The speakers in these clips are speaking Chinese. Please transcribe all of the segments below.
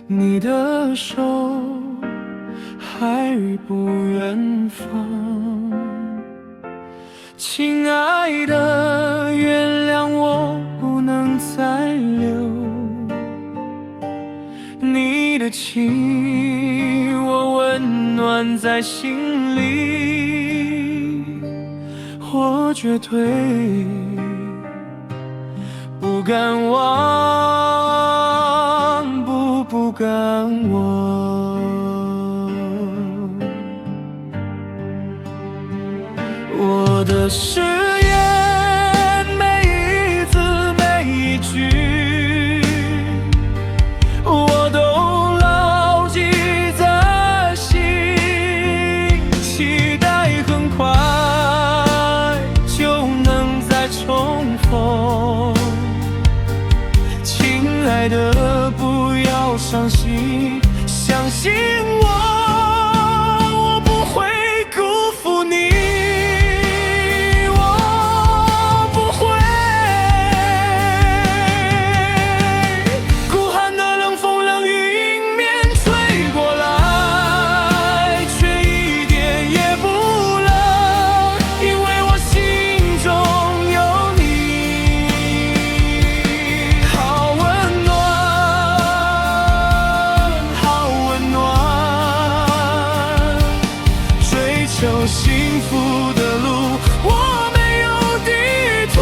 你的手还不远方。亲爱的，原谅我不能再留你的情，我温暖在心里，我绝对不敢忘，不敢忘。我的誓言，每一字每一句，我都牢记在心，期待很快就能再重逢。亲爱的，不要伤心，相信我，我不会辜负你，我不会。孤寒的冷风冷雨迎面吹过来，却一点也不冷，因为我心中有你。好温暖，好温暖，追求幸福的路，我没有地图，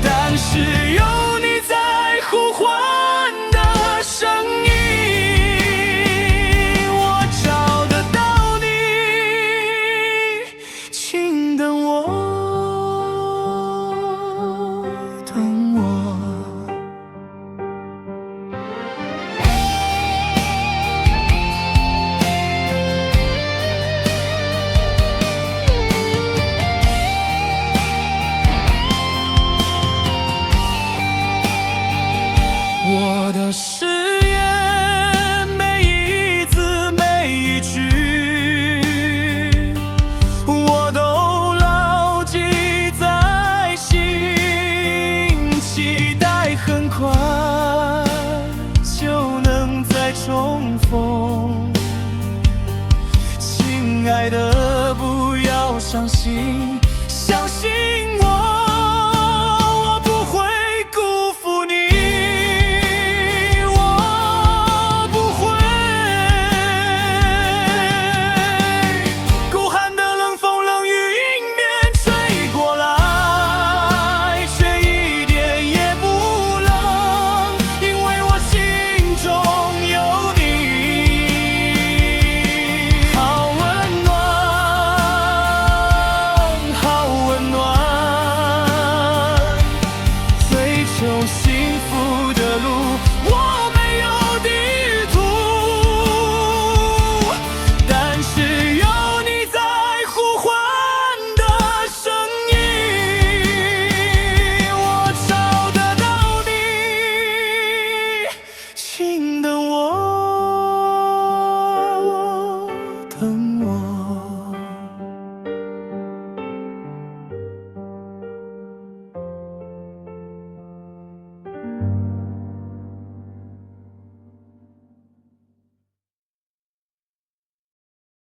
但是有你在呼唤的声音，我找得到你，请等我，等我。我的誓言，每一字每一句，我都牢记在心，期待很快就能再重逢。亲爱的，不要伤心，